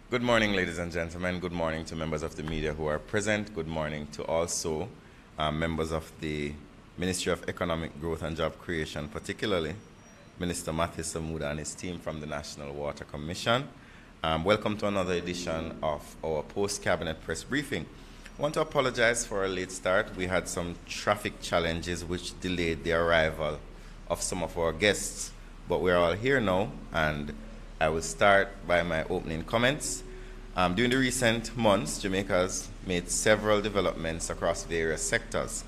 Good morning, ladies and gentlemen. Good morning to members of the media who are present. Good morning to also members of the Ministry of Economic Growth and Job Creation, particularly Minister Matthew Samuda and his team from the National Water Commission. Welcome to another edition of our post-cabinet press briefing. I want to apologize for a late start. We had some traffic challenges which delayed the arrival of some of our guests, but we're all here now, and I will start by my opening comments. During the recent months, Jamaica has made several developments across various sectors.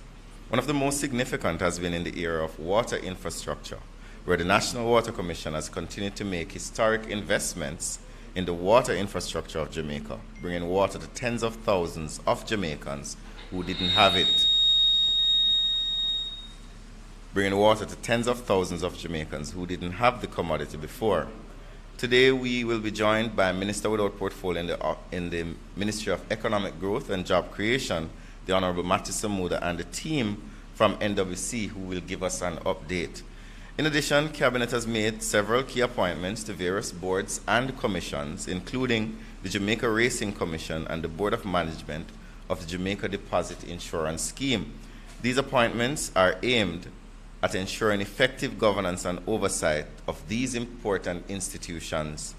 One of the most significant has been in the area of water infrastructure, where the National Water Commission has continued to make historic investments in the water infrastructure of Jamaica, bringing water to tens of thousands of Jamaicans who didn't have it. Bringing water to tens of thousands of Jamaicans who didn't have the commodity before. Today, we will be joined by a Minister without portfolio in the Ministry of Economic Growth and Job Creation, the Honorable Matthew Samuda, and the team from NWC who will give us an update. In addition, Cabinet has made several key appointments to various boards and commissions, including the Jamaica Racing Commission and the Board of Management of the Jamaica Deposit Insurance Scheme. These appointments are aimed at ensuring effective governance and oversight of these important institutions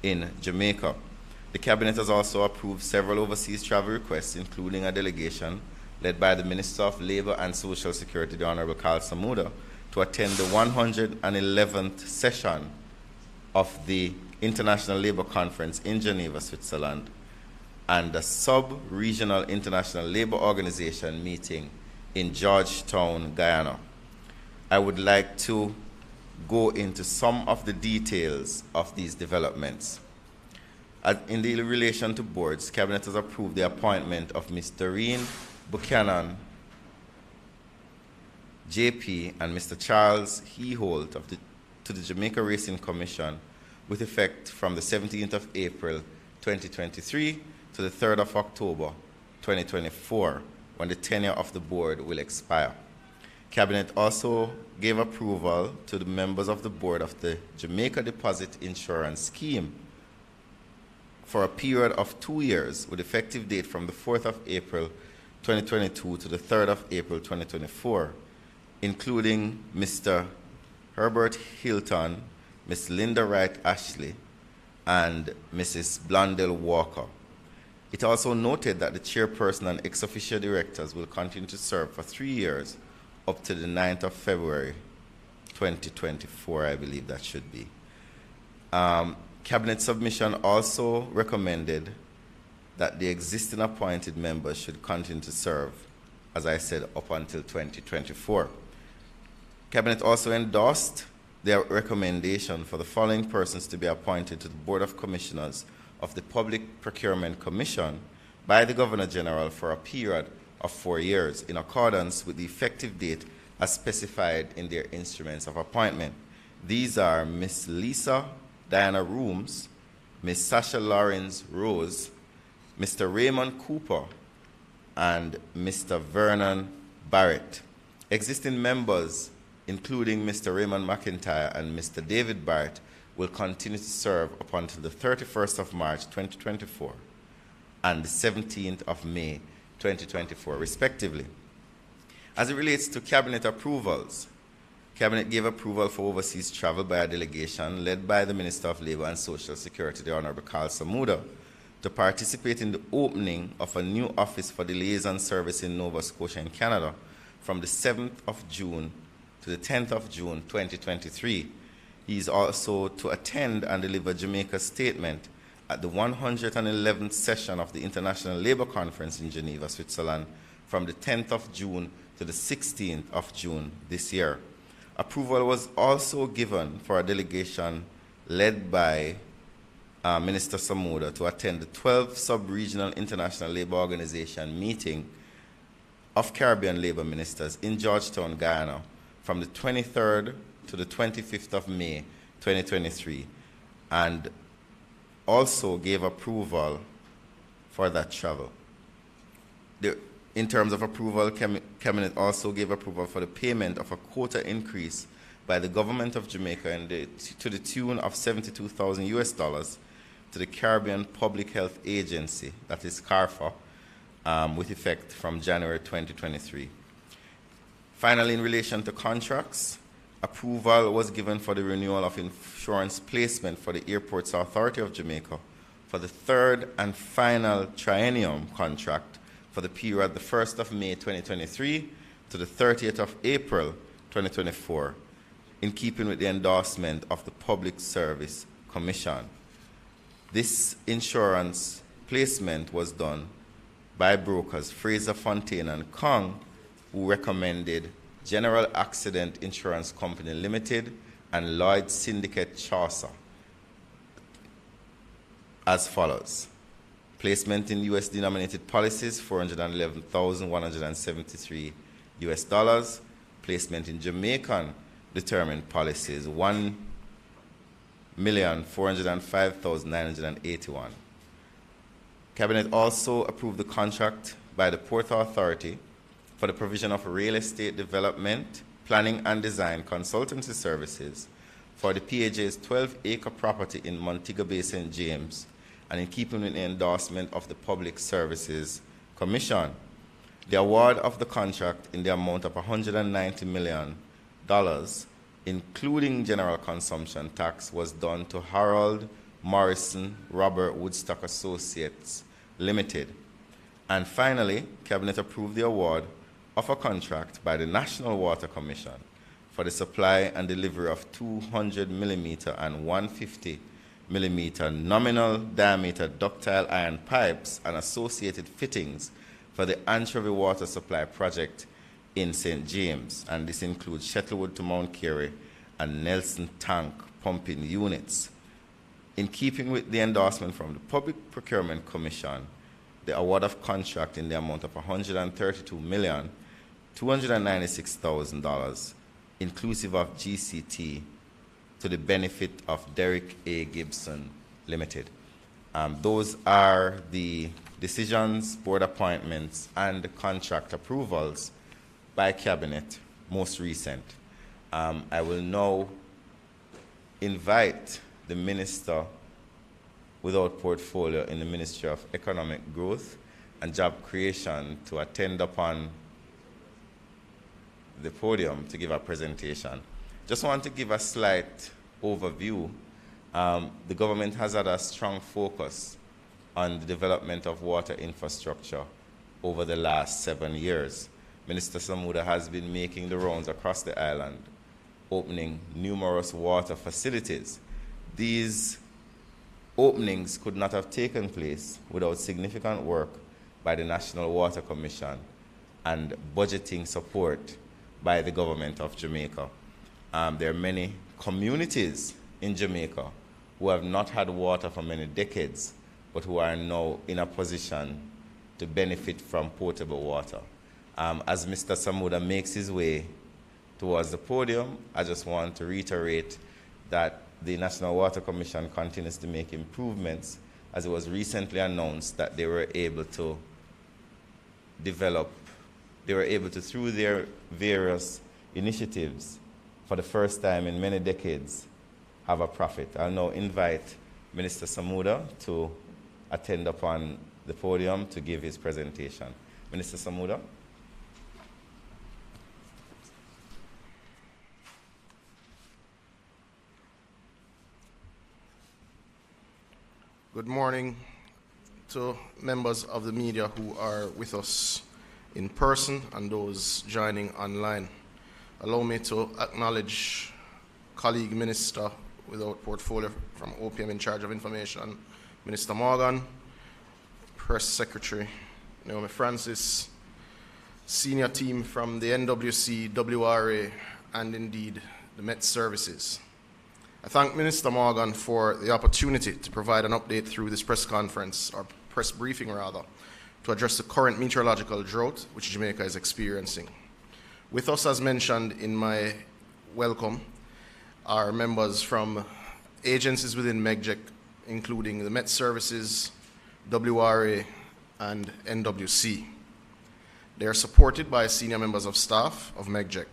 in Jamaica. The Cabinet has also approved several overseas travel requests, including a delegation led by the Minister of Labour and Social Security, the Honourable Carl Samuda, to attend the 111th session of the International Labour Conference in Geneva, Switzerland, and the Sub-Regional International Labour Organization meeting in Georgetown, Guyana. I would like to go into some of the details of these developments. In relation to boards, Cabinet has approved the appointment of Ms. Doreen Buchanan, JP, and Mr. Charles Heholt to the Jamaica Racing Commission with effect from the 17th of April 2023 to the 3rd of October 2024, when the tenure of the board will expire. Cabinet also gave approval to the members of the board of the Jamaica Deposit Insurance Scheme for a period of 2 years with effective date from the 4th of April 2022 to the 3rd of April 2024, including Mr. Herbert Hilton, Ms. Linda Wright Ashley, and Mrs. Blondell Walker. It also noted that the chairperson and ex officio directors will continue to serve for 3 years up to the 9th of February 2024, I believe that should be. Cabinet submission also recommended that the existing appointed members should continue to serve, as I said, up until 2024. Cabinet also endorsed their recommendation for the following persons to be appointed to the Board of Commissioners of the Public Procurement Commission by the Governor General for a period of 4 years, in accordance with the effective date as specified in their instruments of appointment. These are Ms. Lisa Diana Rooms, Ms. Sasha Lawrence Rose, Mr. Raymond Cooper, and Mr. Vernon Barrett. Existing members, including Mr. Raymond McIntyre and Mr. David Barrett, will continue to serve up until the 31st of March 2024 and the 17th of May 2024, respectively. As it relates to Cabinet approvals, Cabinet gave approval for overseas travel by a delegation led by the Minister of Labour and Social Security, the Honourable Carl Samuda, to participate in the opening of a new office for the liaison service in Nova Scotia in Canada from the 7th of June to the 10th of June 2023. He is also to attend and deliver Jamaica's statement at the 111th session of the International Labour Conference in Geneva, Switzerland, from the 10th of June to the 16th of June this year. Approval was also given for a delegation led by Minister Samuda to attend the 12th Sub-Regional International Labour Organization meeting of Caribbean Labour Ministers in Georgetown, Guyana, from the 23rd to the 25th of May 2023, and also gave approval for that travel. In terms of approval, Cabinet also gave approval for the payment of a quota increase by the government of Jamaica to the tune of $72,000 to the Caribbean Public Health Agency, that is CARFA, with effect from January 2023. Finally, in relation to contracts, approval was given for the renewal of insurance placement for the Airports Authority of Jamaica for the third and final triennium contract for the period the 1st of May 2023 to the 30th of April 2024, in keeping with the endorsement of the Public Service Commission. This insurance placement was done by brokers Fraser, Fontaine and Kong, who recommended General Accident Insurance Company Limited and Lloyd's Syndicate Chaucer as follows. Placement in US denominated policies, $411,173 US. Placement in Jamaican determined policies, $1,405,981. Cabinet also approved the contract by the Port Authority for the provision of real estate development, planning and design consultancy services for the PAJ's 12-acre property in Montego Bay, St. James, and in keeping with the endorsement of the Public Services Commission. The award of the contract in the amount of $190 million, including general consumption tax, was done to Harold Morrison Robert Woodstock Associates Limited. And finally, Cabinet approved the award of a contract by the National Water Commission for the supply and delivery of 200 millimeter and 150 millimeter nominal diameter ductile iron pipes and associated fittings for the Anchovy Water Supply Project in St. James, and this includes Shuttlewood to Mount Carey and Nelson Tank pumping units. In keeping with the endorsement from the Public Procurement Commission, the award of contract in the amount of $132,296,000, inclusive of GCT, to the benefit of Derrick A. Gibson Limited. Those are the decisions, board appointments, and the contract approvals by Cabinet, most recent. I will now invite the Minister without portfolio in the Ministry of Economic Growth and Job Creation to attend upon the podium to give a presentation. Just want to give a slight overview. The government has had a strong focus on the development of water infrastructure over the last 7 years. Minister Samuda has been making the rounds across the island, opening numerous water facilities. These openings could not have taken place without significant work by the National Water Commission and budgeting support by the government of Jamaica. There are many communities in Jamaica who have not had water for many decades, but who are now in a position to benefit from potable water. As Mr. Samuda makes his way towards the podium, I just want to reiterate that the National Water Commission continues to make improvements, as it was recently announced that they were able to through their various initiatives, for the first time in many decades, have a profit. I'll now invite Minister Samuda to attend upon the podium to give his presentation. Minister Samuda. Good morning to members of the media who are with us in person and those joining online. Allow me to acknowledge colleague Minister without portfolio from OPM in charge of information, Minister Morgan, Press Secretary Naomi Francis, senior team from the NWC, WRA, and indeed the Met Services. I thank Minister Morgan for the opportunity to provide an update through this press conference, or press briefing rather, to address the current meteorological drought which Jamaica is experiencing. With us, as mentioned in my welcome, are members from agencies within MEGJEC, including the Met Services, WRA, and NWC. They are supported by senior members of staff of MEGJEC.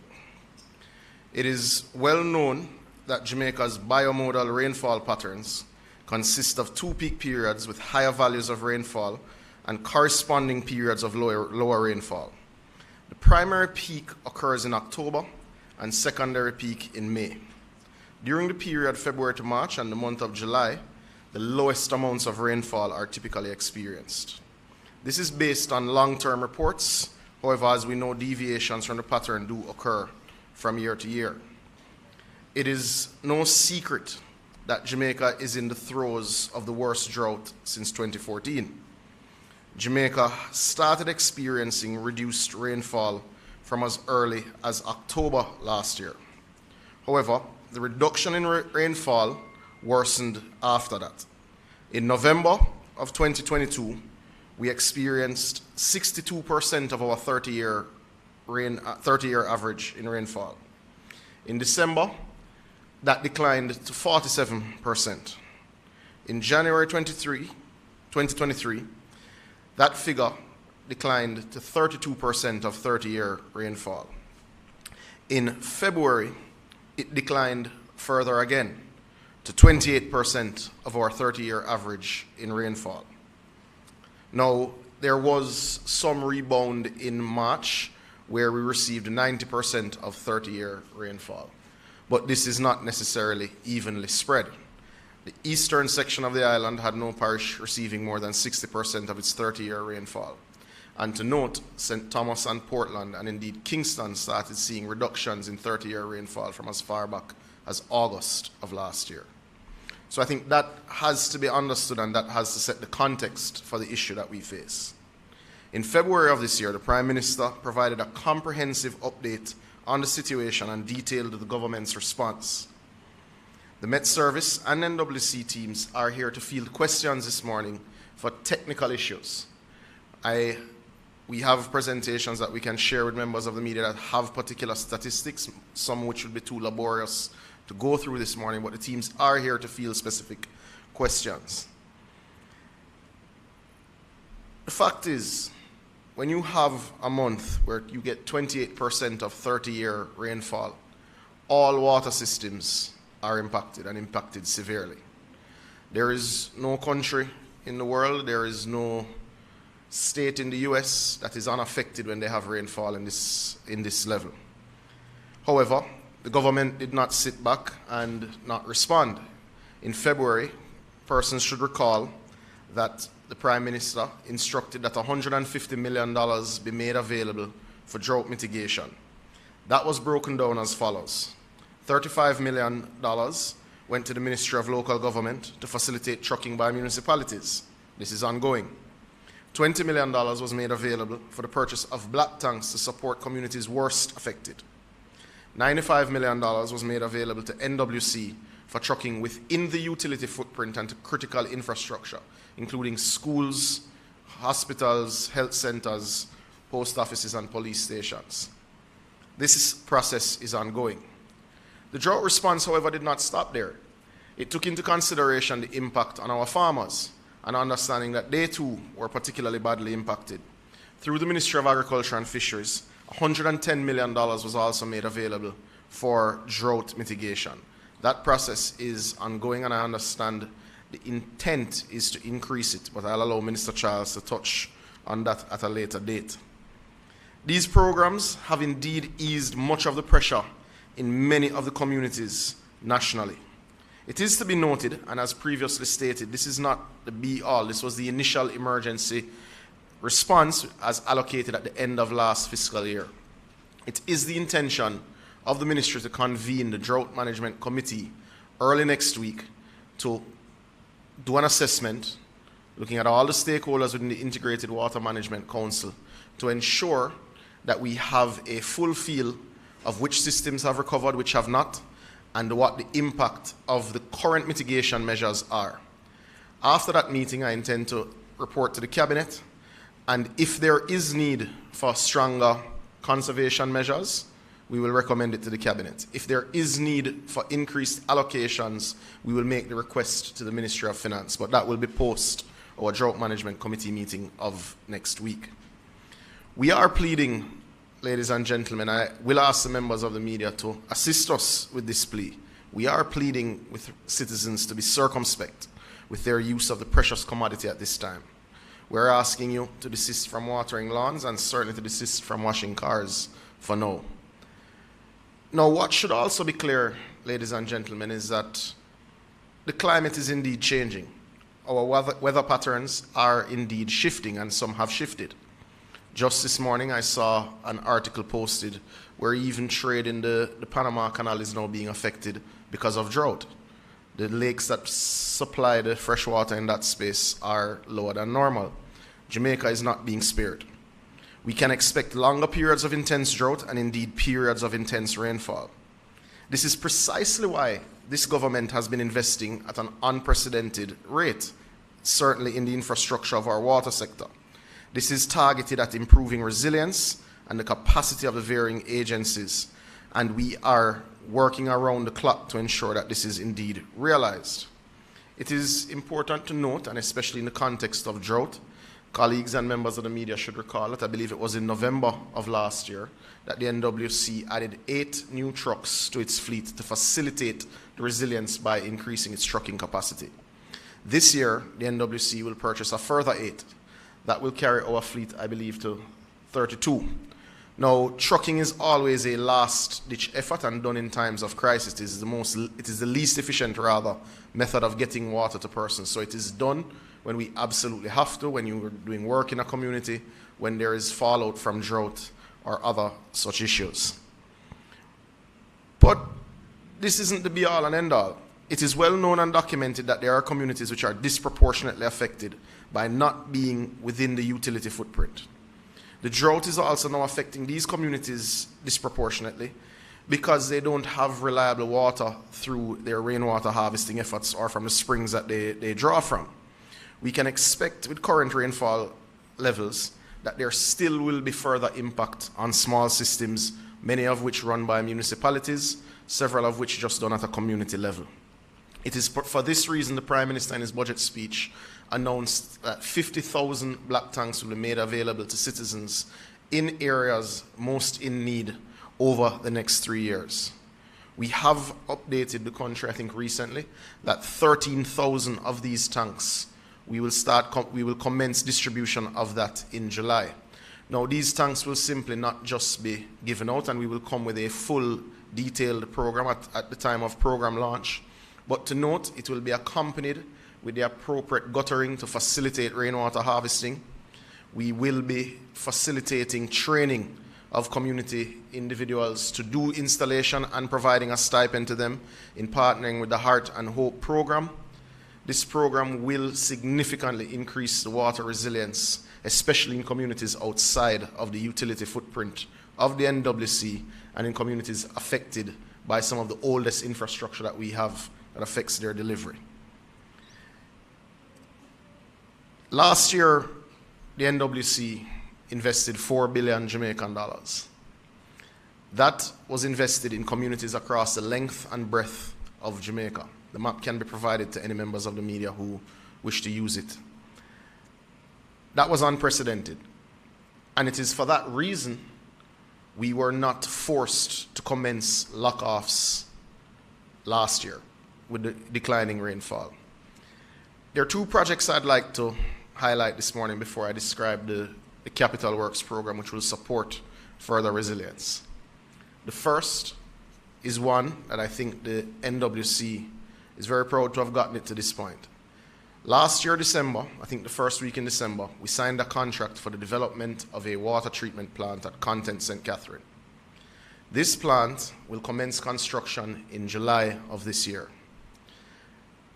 It is well known that Jamaica's biomodal rainfall patterns consist of 2 peak periods with higher values of rainfall and corresponding periods of lower rainfall. The primary peak occurs in October and secondary peak in May. During the period February to March and the month of July, the lowest amounts of rainfall are typically experienced. This is based on long-term reports. However, as we know, deviations from the pattern do occur from year to year. It is no secret that Jamaica is in the throes of the worst drought since 2014. Jamaica started experiencing reduced rainfall from as early as October last year. However, the reduction in rainfall worsened after that. In November of 2022, we experienced 62% of our 30-year average in rainfall. In December, that declined to 47%. In January 2023, that figure declined to 32% of 30-year rainfall. In February, it declined further again to 28% of our 30-year average in rainfall. Now, there was some rebound in March where we received 90% of 30-year rainfall, but this is not necessarily evenly spread. The eastern section of the island had no parish receiving more than 60% of its 30-year rainfall. And to note, St. Thomas and Portland, and indeed Kingston, started seeing reductions in 30-year rainfall from as far back as August of last year. So I think that has to be understood, and that has to set the context for the issue that we face. In February of this year, the Prime Minister provided a comprehensive update on the situation and detailed the government's response. The Met Service and NWC teams are here to field questions this morning for technical issues. We have presentations that we can share with members of the media that have particular statistics, some which would be too laborious to go through this morning, but the teams are here to field specific questions. The fact is, when you have a month where you get 28% of 30-year rainfall, all water systems are impacted, and impacted severely. There is no country in the world, there is no state in the US that is unaffected when they have rainfall in this level. However, the government did not sit back and not respond. In February, persons should recall that the Prime Minister instructed that $150 million be made available for drought mitigation. That was broken down as follows. $35 million went to the Ministry of Local Government to facilitate trucking by municipalities. This is ongoing. $20 million was made available for the purchase of black tanks to support communities worst affected. $95 million was made available to NWC for trucking within the utility footprint and to critical infrastructure, including schools, hospitals, health centers, post offices, and police stations. This process is ongoing. The drought response, however, did not stop there. It took into consideration the impact on our farmers and understanding that they too were particularly badly impacted. Through the Ministry of Agriculture and Fisheries, $110 million was also made available for drought mitigation. That process is ongoing, and I understand the intent is to increase it, but I'll allow Minister Charles to touch on that at a later date. These programs have indeed eased much of the pressure in many of the communities nationally. It is to be noted, and as previously stated, this is not the be-all. This was the initial emergency response as allocated at the end of last fiscal year. It is the intention of the ministry to convene the Drought Management Committee early next week to do an assessment, looking at all the stakeholders within the Integrated Water Management Council, to ensure that we have a full feel of which systems have recovered, which have not, and what the impact of the current mitigation measures are. After that meeting, I intend to report to the Cabinet, and if there is need for stronger conservation measures, we will recommend it to the Cabinet. If there is need for increased allocations, we will make the request to the Ministry of Finance, but that will be post our Drought Management Committee meeting of next week. We are pleading, ladies and gentlemen, I will ask the members of the media to assist us with this plea. We are pleading with citizens to be circumspect. with their use of the precious commodity at this time. We're asking you to desist from watering lawns and certainly to desist from washing cars for now. Now, what should also be clear, ladies and gentlemen, is that the climate is indeed changing. Our weather patterns are indeed shifting, and some have shifted. Just this morning, I saw an article posted where even trade in the Panama Canal is now being affected because of drought. The lakes that supply the fresh water in that space are lower than normal. Jamaica is not being spared. We can expect longer periods of intense drought and indeed periods of intense rainfall. This is precisely why this government has been investing at an unprecedented rate, certainly in the infrastructure of our water sector. This is targeted at improving resilience and the capacity of the varying agencies, and we are working around the clock to ensure that this is indeed realized. It is important to note, and especially in the context of drought, colleagues and members of the media should recall that I believe it was in November of last year that the NWC added 8 new trucks to its fleet to facilitate the resilience by increasing its trucking capacity. This year, the NWC will purchase a further 8 that will carry our fleet, I believe, to 32. Now, trucking is always a last-ditch effort and done in times of crisis. It is the least efficient, rather, method of getting water to persons. So it is done when we absolutely have to, when you are doing work in a community, when there is fallout from drought or other such issues. But this isn't the be-all and end-all. It is well known and documented that there are communities which are disproportionately affected by not being within the utility footprint. The drought is also now affecting these communities disproportionately because they don't have reliable water through their rainwater harvesting efforts or from the springs that they draw from. We can expect with current rainfall levels that there still will be further impact on small systems, many of which run by municipalities, several of which just done at a community level. It is for this reason the Prime Minister in his budget speech announced that 50,000 black tanks will be made available to citizens in areas most in need over the next 3 years. We have updated the country, I think recently, that 13,000 of these tanks, we will commence distribution of that in July. Now, these tanks will simply not just be given out, and we will come with a full detailed program at the time of program launch. But to note, it will be accompanied with the appropriate guttering to facilitate rainwater harvesting. We will be facilitating training of community individuals to do installation and providing a stipend to them in partnering with the Heart and Hope program. This program will significantly increase the water resilience, especially in communities outside of the utility footprint of the NWC and in communities affected by some of the oldest infrastructure that we have that affects their delivery. Last year, the NWC invested 4 billion Jamaican dollars. That was invested in communities across the length and breadth of Jamaica. The map can be provided to any members of the media who wish to use it. That was unprecedented. And it is for that reason we were not forced to commence lock-offs last year with the declining rainfall. There are 2 projects I'd like to highlight this morning before I describe the Capital Works program, which will support further resilience. The first is one that I think the NWC is very proud to have gotten it to this point. Last year, December, I think the first week in December, we signed a contract for the development of a water treatment plant at Content St. Catherine. This plant will commence construction in July of this year.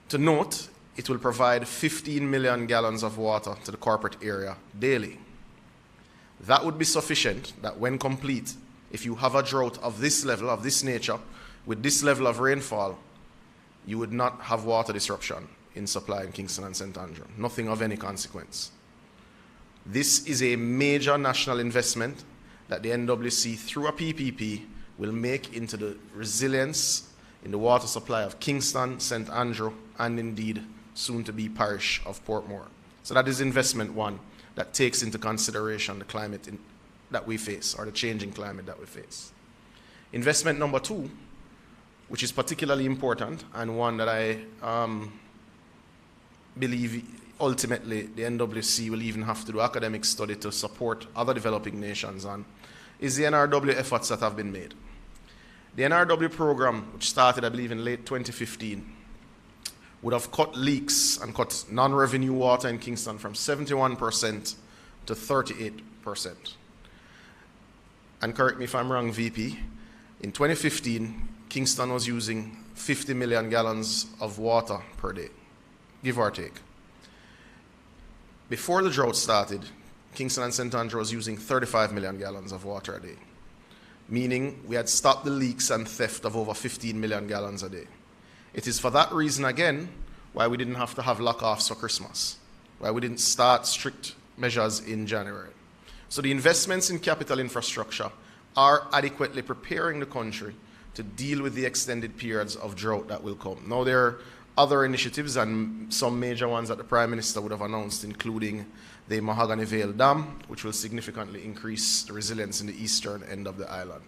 To note, it will provide 15 million gallons of water to the corporate area daily. That would be sufficient that when complete, if you have a drought of this level, of this nature, with this level of rainfall, you would not have water disruption in supply in Kingston and St. Andrew, nothing of any consequence. This is a major national investment that the NWC, through a PPP, will make into the resilience in the water supply of Kingston, St. Andrew, and indeed soon-to-be parish of Portmore. So that is investment 1 that takes into consideration the climate that we face, or the changing climate that we face. Investment number 2, which is particularly important and one that I believe ultimately the NWC will even have to do academic study to support other developing nations on is the NRW efforts that have been made. The NRW program, which started, I believe, in late 2015, would have cut leaks and cut non-revenue water in Kingston from 71% to 38%. And correct me if I'm wrong, VP, in 2015, Kingston was using 50 million gallons of water per day, give or take. Before the drought started, Kingston and St. Andrew was using 35 million gallons of water a day, meaning we had stopped the leaks and theft of over 15 million gallons a day. It is for that reason, again, why we didn't have to have lock-offs for Christmas, why we didn't start strict measures in January. So the investments in capital infrastructure are adequately preparing the country to deal with the extended periods of drought that will come. Now, there are other initiatives and some major ones that the Prime Minister would have announced, including the Mahogany Vale Dam, which will significantly increase the resilience in the eastern end of the island.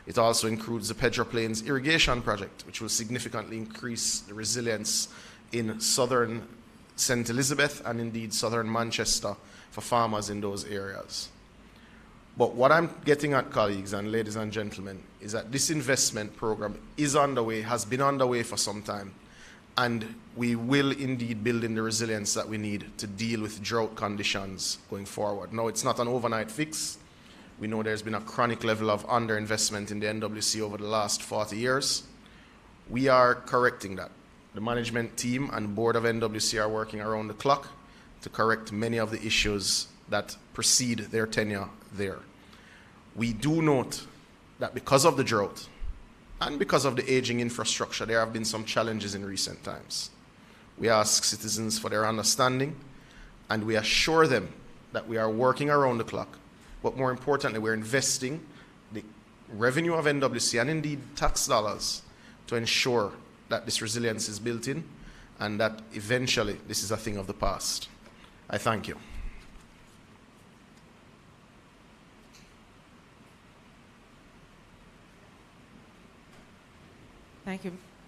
It also includes the Pedro Plains Irrigation Project, which will significantly increase the resilience in southern St. Elizabeth and indeed southern Manchester for farmers in those areas. But what I'm getting at, colleagues and ladies and gentlemen, is that this investment program is underway, has been underway for some time, and we will indeed build in the resilience that we need to deal with drought conditions going forward. Now, it's not an overnight fix. We know there's been a chronic level of underinvestment in the NWC over the last 40 years. We are correcting that. The management team and board of NWC are working around the clock to correct many of the issues that precede their tenure there. We do note that because of the drought and because of the aging infrastructure, there have been some challenges in recent times. We ask citizens for their understanding, and we assure them that we are working around the clock, but more importantly, we're investing the revenue of NWC and indeed tax dollars to ensure that this resilience is built in and that eventually this is a thing of the past. I thank you.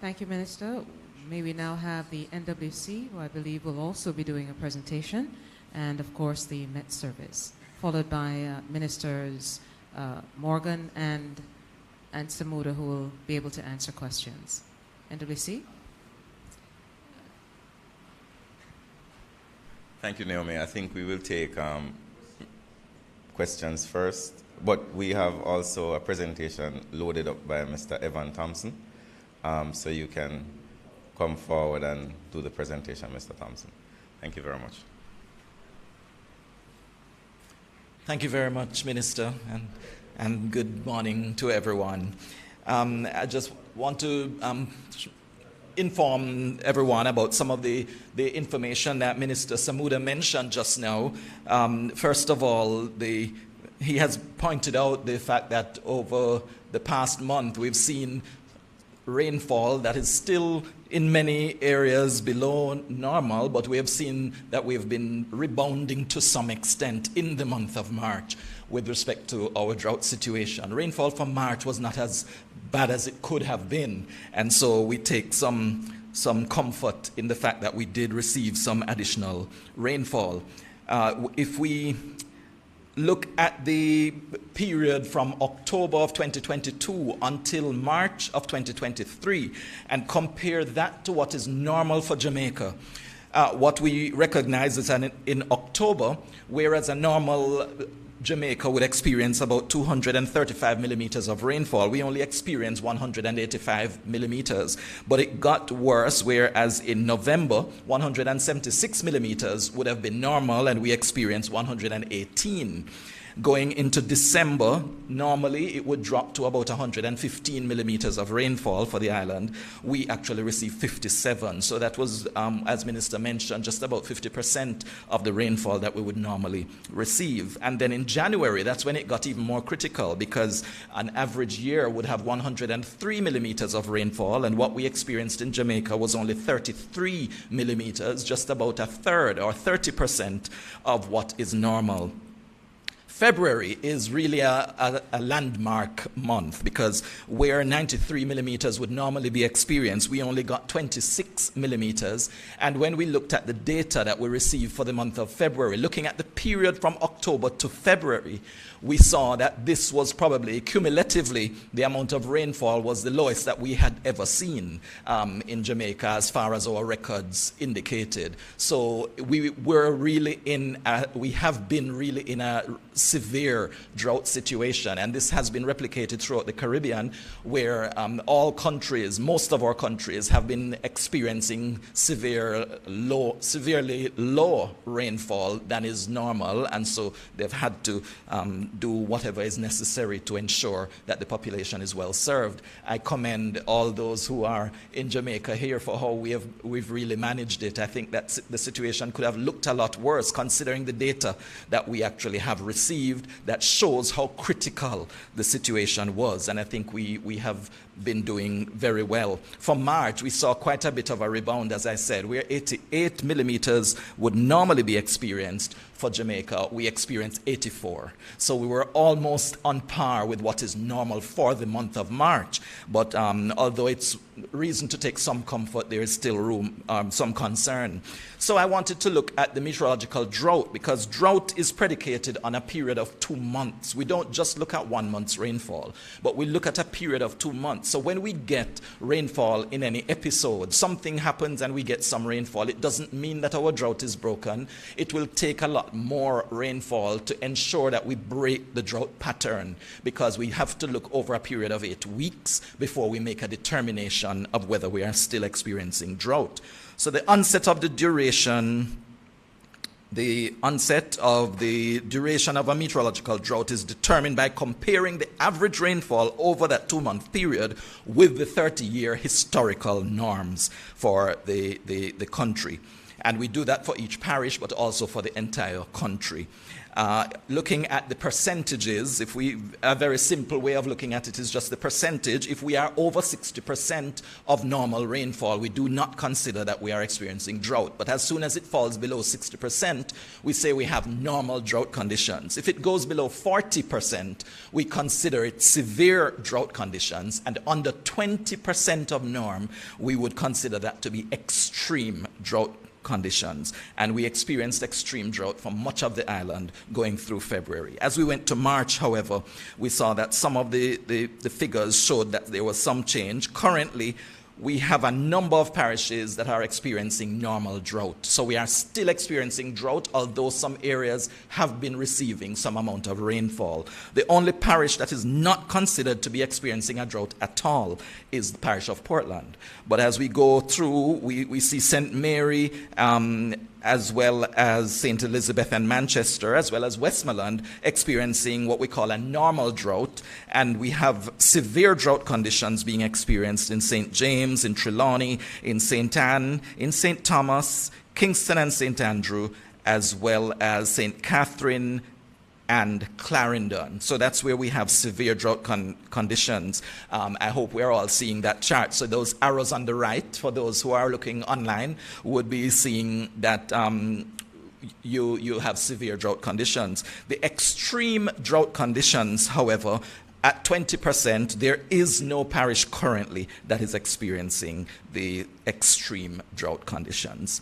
Thank you, Minister. May we now have the NWC, who I believe will also be doing a presentation, and of course the Met Service, followed by Ministers Morgan and Samuda, who will be able to answer questions. NWC. Thank you, Naomi. I think we will take questions first, but we have also a presentation loaded up by Mr. Evan Thompson. So you can come forward and do the presentation, Mr. Thompson. Thank you very much. Thank you very much, Minister, and good morning to everyone. I just want to inform everyone about some of the information that Minister Samuda mentioned just now. First of all, he has pointed out the fact that over the past month we've seen rainfall that is still in many areas below normal, but we have seen that we have been rebounding to some extent in the month of March with respect to our drought situation. Rainfall from March was not as bad as it could have been, and so we take some comfort in the fact that we did receive some additional rainfall. If we look at the period from October of 2022 until March of 2023 and compare that to what is normal for Jamaica, what we recognize is that in October, whereas a normal Jamaica would experience about 235 millimeters of rainfall, we only experienced 185 millimeters. But it got worse, whereas in November, 176 millimeters would have been normal, and we experienced 118. Going into December, normally it would drop to about 115 millimeters of rainfall for the island. We actually received 57. So that was, as Minister mentioned, just about 50% of the rainfall that we would normally receive. And then in January, that's when it got even more critical, because an average year would have 103 millimeters of rainfall, and what we experienced in Jamaica was only 33 millimeters, just about a third or 30% of what is normal. February is really a landmark month because where 93 millimeters would normally be experienced, we only got 26 millimeters. And when we looked at the data that we received for the month of February, looking at the period from October to February, we saw that this was probably cumulatively the amount of rainfall was the lowest that we had ever seen in Jamaica as far as our records indicated. So we have been really in a severe drought situation, and this has been replicated throughout the Caribbean, where most of our countries have been experiencing severely low rainfall than is normal, and so they've had to do whatever is necessary to ensure that the population is well served. I commend all those who are in Jamaica here for how we've really managed it. I think that the situation could have looked a lot worse considering the data that we actually have received that shows how critical the situation was, and I think we have been doing very well. For March, we saw quite a bit of a rebound, as I said, where 88 millimeters would normally be experienced. For Jamaica, we experienced 84. So we were almost on par with what is normal for the month of March. But although it's reason to take some comfort, there is still room, some concern. So I wanted to look at the meteorological drought, because drought is predicated on a period of 2 months. We don't just look at 1 month's rainfall, but we look at a period of 2 months. So when we get rainfall in any episode, something happens and we get some rainfall, it doesn't mean that our drought is broken. It will take a lot more rainfall to ensure that we break the drought pattern, because we have to look over a period of 8 weeks before we make a determination of whether we are still experiencing drought. So the onset of the duration of a meteorological drought is determined by comparing the average rainfall over that 2-month period with the 30-year historical norms for the country. And we do that for each parish, but also for the entire country. Looking at the percentages, a very simple way of looking at it is just the percentage. If we are over 60% of normal rainfall, we do not consider that we are experiencing drought. But as soon as it falls below 60%, we say we have normal drought conditions. If it goes below 40%, we consider it severe drought conditions. And under 20% of norm, we would consider that to be extreme drought conditions, and we experienced extreme drought for much of the island going through February. As we went to March, however, we saw that some of the figures showed that there was some change. Currently, we have a number of parishes that are experiencing normal drought. So we are still experiencing drought, although some areas have been receiving some amount of rainfall. The only parish that is not considered to be experiencing a drought at all is the parish of Portland. But as we go through, we see St. Mary, as well as St. Elizabeth and Manchester, as well as Westmoreland, experiencing what we call a normal drought. And we have severe drought conditions being experienced in St. James, in Trelawney, in St. Anne, in St. Thomas, Kingston and St. Andrew, as well as St. Catherine and Clarendon. So that's where we have severe drought conditions. I hope we're all seeing that chart. So those arrows on the right, for those who are looking online, would be seeing that you have severe drought conditions. The extreme drought conditions, however, at 20%, there is no parish currently that is experiencing the extreme drought conditions.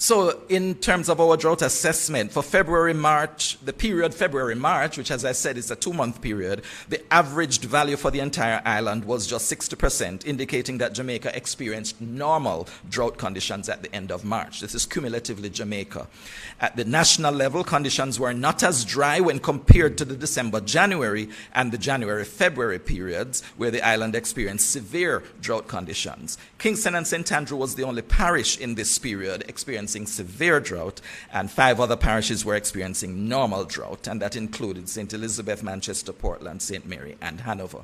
So in terms of our drought assessment, for February-March, the period February-March, which as I said is a 2-month period, the averaged value for the entire island was just 60%, indicating that Jamaica experienced normal drought conditions at the end of March. This is cumulatively Jamaica. At the national level, conditions were not as dry when compared to the December-January and the January-February periods, where the island experienced severe drought conditions. Kingston and St. Andrew was the only parish in this period experiencing severe drought, and 5 other parishes were experiencing normal drought, and that included St. Elizabeth, Manchester, Portland, St. Mary, and Hanover.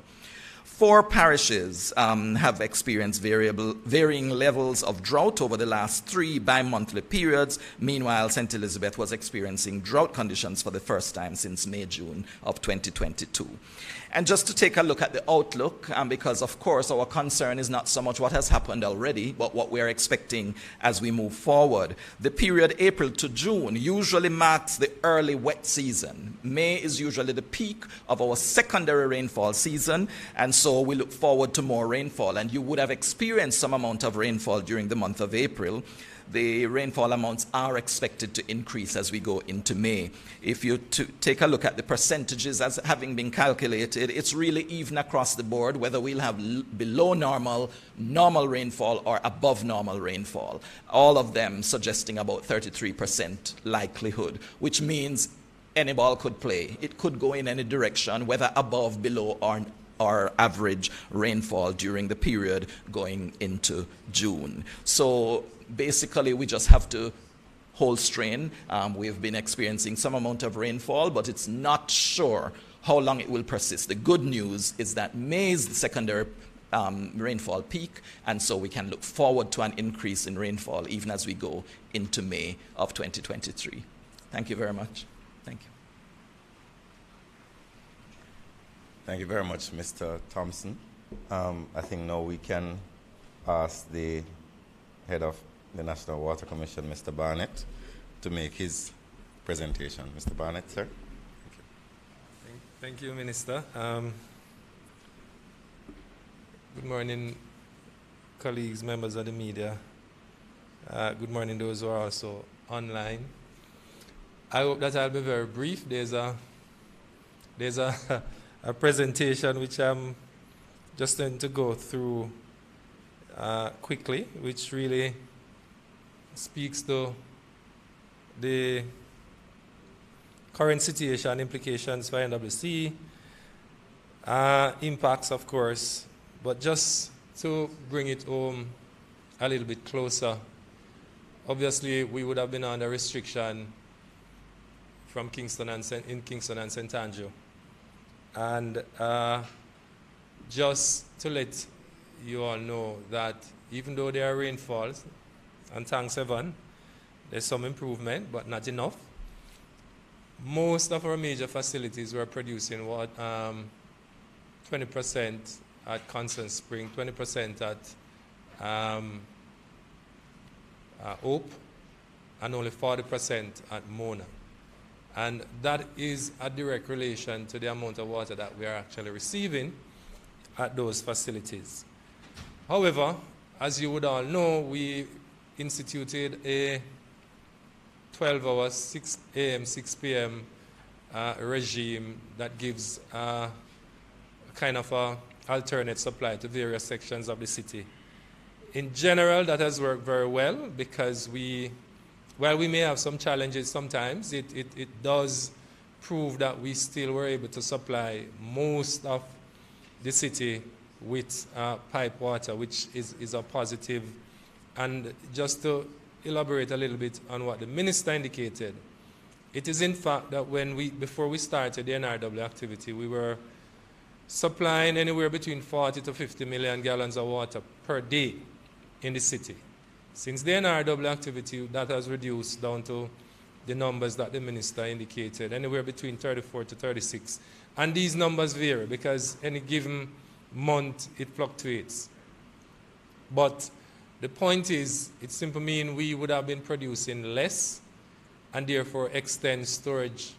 4 parishes have experienced varying levels of drought over the last 3 bi-monthly periods. Meanwhile, St. Elizabeth was experiencing drought conditions for the first time since May-June of 2022. And just to take a look at the outlook, because of course our concern is not so much what has happened already, but what we are expecting as we move forward. The period April to June usually marks the early wet season. May is usually the peak of our secondary rainfall season, and so we look forward to more rainfall. And you would have experienced some amount of rainfall during the month of April. The rainfall amounts are expected to increase as we go into May. If you take a look at the percentages as having been calculated, it's really even across the board, whether we'll have below normal, normal rainfall, or above normal rainfall. All of them suggesting about 33% likelihood, which means any ball could play. It could go in any direction, whether above, below, or average rainfall during the period going into June. So basically, we just have to hold strain. We've been experiencing some amount of rainfall, but it's not sure how long it will persist. The good news is that May is the secondary rainfall peak, and so we can look forward to an increase in rainfall even as we go into May of 2023. Thank you very much. Thank you. Thank you very much, Mr. Thompson. I think now we can ask the head of the National Water Commission, Mr. Barnett, to make his presentation. Mr. Barnett, sir. Thank you, Minister. Good morning, colleagues, members of the media. Good morning, those who are also online. I hope that I'll be very brief. There's a presentation which I'm just going to go through quickly, which really speaks to the current situation, implications for NWC, impacts, of course, but just to bring it home a little bit closer. Obviously, we would have been under restriction from Kingston and St. Andrew. And just to let you all know that even though there are rainfalls, and thanks heaven, there's some improvement, but not enough. Most of our major facilities were producing 20% at Constant Spring, 20% at Hope, and only 40% at Mona. And that is a direct relation to the amount of water that we are actually receiving at those facilities. However, as you would all know, we instituted a 12-hour, 6 a.m., 6 p.m. Regime that gives kind of an alternate supply to various sections of the city. In general, that has worked very well because while we may have some challenges sometimes, it does prove that we still were able to supply most of the city with pipe water, which is a positive. And just to elaborate a little bit on what the minister indicated, it is in fact that before we started the NRW activity, we were supplying anywhere between 40 to 50 million gallons of water per day in the city. Since the NRW activity, that has reduced down to the numbers that the minister indicated, anywhere between 34 to 36. And these numbers vary because any given month it fluctuates. But the point is, it simply means we would have been producing less and therefore extend storage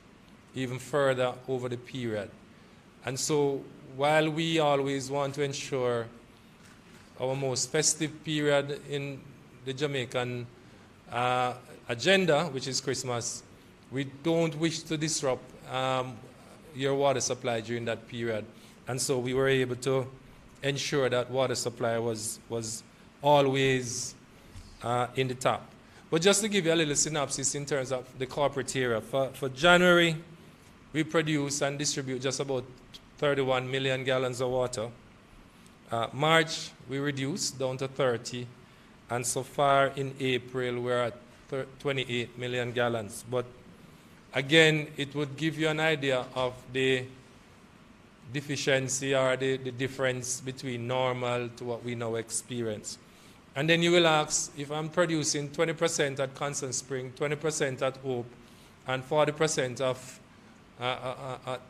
even further over the period. And so while we always want to ensure our most festive period in the Jamaican agenda, which is Christmas, we don't wish to disrupt your water supply during that period. And so we were able to ensure that water supply was always in the top. But just to give you a little synopsis in terms of the corporate area, for January, we produce and distribute just about 31 million gallons of water. March, we reduced down to 30. And so far in April, we're at 28 million gallons. But again, it would give you an idea of the deficiency or the difference between normal to what we now experience. And then you will ask, if I'm producing 20% at Constant Spring, 20% at Hope, and 40%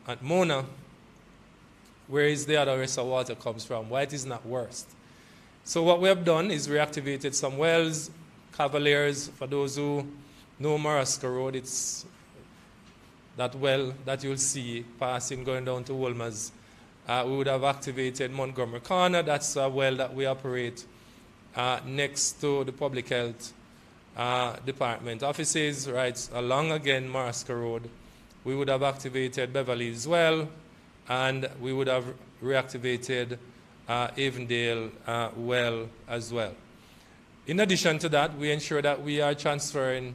at Mona, where is the other rest of water comes from? Why it is not worse? So what we have done is reactivated some wells, Cavaliers. For those who know Marasca Road, it's that well that you'll see passing going down to Wolmer's. We would have activated Montgomery Corner. That's a well that we operate next to the Public Health Department offices, right along again Marasca Road. We would have activated Beverly as well, and we would have reactivated Avondale well as well. In addition to that, we ensure that we are transferring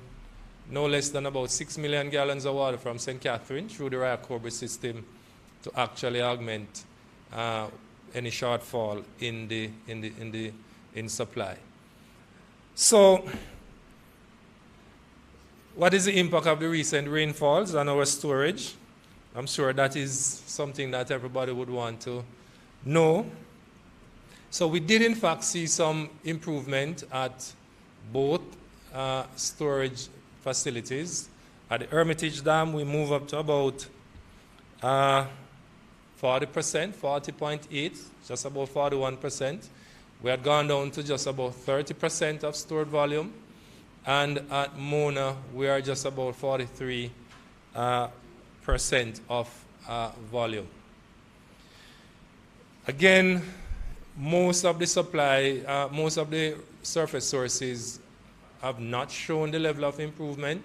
no less than about 6 million gallons of water from St. Catherine through the Raya-Cobre system to actually augment any shortfall in supply. So, what is the impact of the recent rainfalls on our storage? I'm sure that is something that everybody would want to know. So we did in fact see some improvement at both storage facilities. At the Hermitage Dam, we move up to about 40%, 40.8, just about 41%. We had gone down to just about 30% of stored volume. And at Mona, we are just about 43% of volume. Again, most of the supply, most of the surface sources have not shown the level of improvement,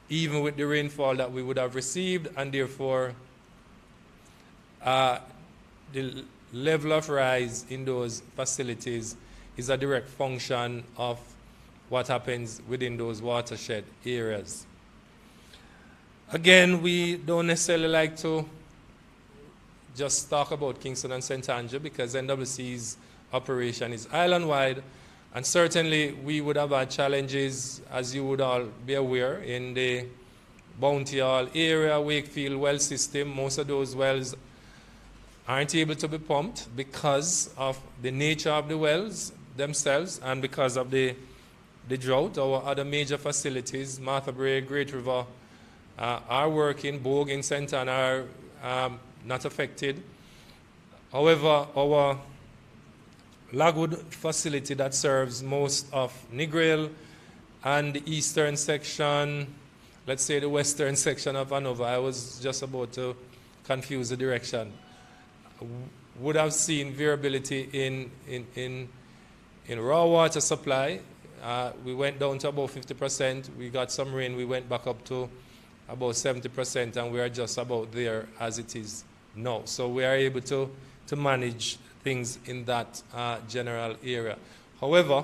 even with the rainfall that we would have received, and therefore the level of rise in those facilities is a direct function of what happens within those watershed areas. Again, we don't necessarily like to just talk about Kingston and St. Andrew because NWC's operation is island-wide, and certainly we would have had challenges, as you would all be aware, in the Bounty Hall area, Wakefield well system. Most of those wells aren't able to be pumped because of the nature of the wells themselves and because of the drought. Our other major facilities, Martha Brae, Great River, are working. Bogue and St. Ann are not affected. However, our Lagwood facility that serves most of Negril and the eastern section, let's say the western section of Hanover, I was just about to confuse the direction, would have seen variability in raw water supply. We went down to about 50%. We got some rain. We went back up to about 70%, and we are just about there as it is now. So we are able to manage things in that general area. However,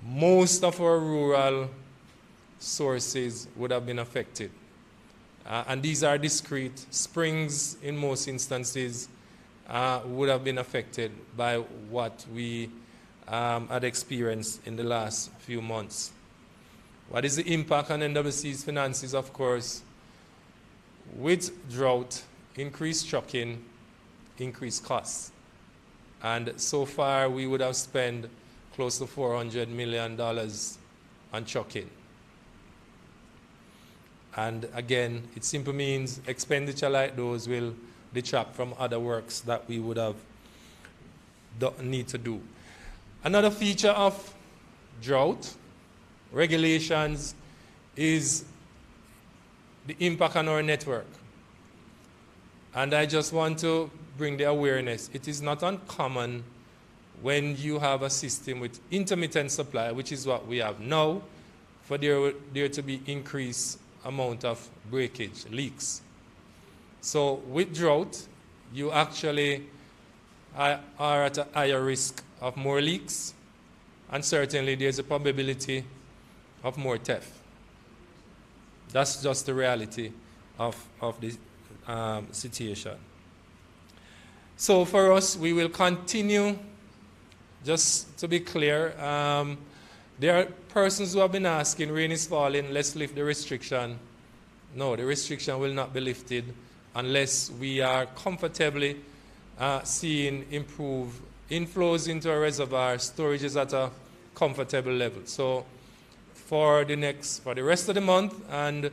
most of our rural sources would have been affected. And these are discrete. Springs, in most instances, would have been affected by what we had experienced in the last few months. What is the impact on NWC's finances? Of course, with drought, increased trucking, increased costs. And so far, we would have spent close to $400 million on trucking. And again, it simply means expenditure like those will detract from other works that we would have need to do. Another feature of drought regulations is the impact on our network. And I just want to bring the awareness. It is not uncommon when you have a system with intermittent supply, which is what we have now, for there to be increased amount of breakage, leaks. So with drought, you actually are at a higher risk of more leaks, and certainly there's a probability of more theft. That's just the reality of the situation. So for us, we will continue, just to be clear, there are persons who have been asking, rain is falling, let's lift the restriction. No, the restriction will not be lifted unless we are comfortably seeing improved inflows into our reservoir, storage is at a comfortable level. So for the rest of the month and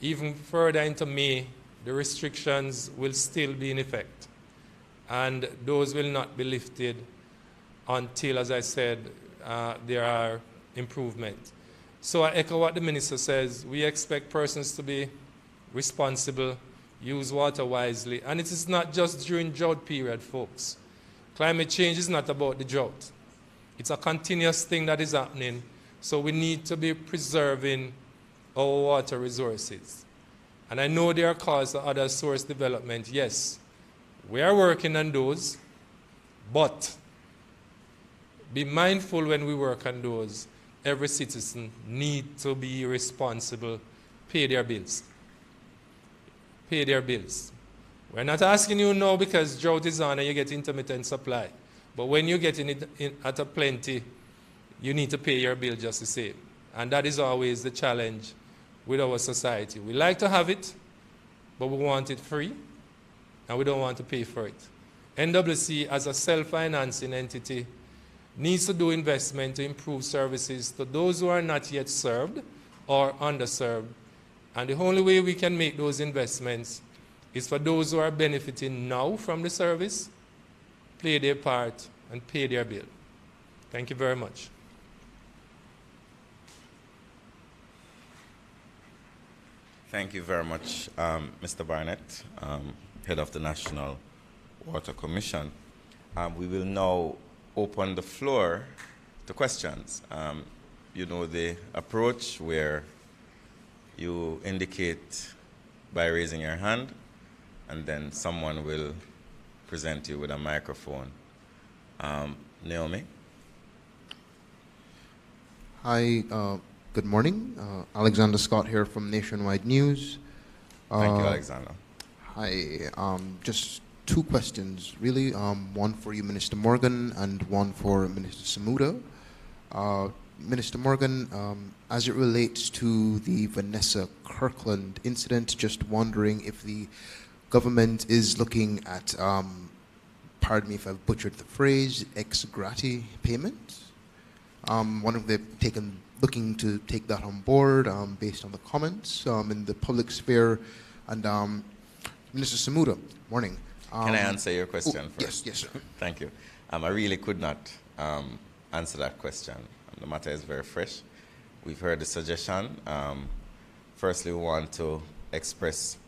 even further into May, the restrictions will still be in effect. And those will not be lifted until, as I said, there are improvements. So I echo what the minister says. We expect persons to be responsible, use water wisely. And it is not just during drought period, folks. Climate change is not about the drought. It's a continuous thing that is happening. So we need to be preserving our water resources. And I know there are calls for other source development. Yes, we are working on those, but be mindful when we work on those. Every citizen needs to be responsible, pay their bills. Pay their bills. We're not asking you now because drought is on and you get intermittent supply. But when you get it at a plenty, you need to pay your bill just the same. And that is always the challenge with our society. We like to have it, but we want it free, and we don't want to pay for it. NWC, as a self-financing entity, needs to do investment to improve services to those who are not yet served or underserved. And the only way we can make those investments is for those who are benefiting now from the service, play their part, and pay their bill. Thank you very much. Thank you very much, Mr. Barnett, head of the National Water Commission. We will now open the floor to questions. You know the approach where you indicate by raising your hand, and then someone will present you with a microphone. Naomi? Hi, good morning. Alexander Scott here from Nationwide News. Thank you, Alexander. Hi, just two questions, really. One for you, Minister Morgan, and one for Minister Samuda. Minister Morgan, as it relates to the Vanessa Kirkland incident, just wondering if the government is looking at, pardon me if I've butchered the phrase, ex gratia payment. Wondering if they've looking to take that on board based on the comments in the public sphere. And Minister Samuda, morning. Can I answer your question first? Yes, yes, sir. Thank you. I really could not answer that question. The matter is very fresh. We've heard the suggestion. Firstly, we want to express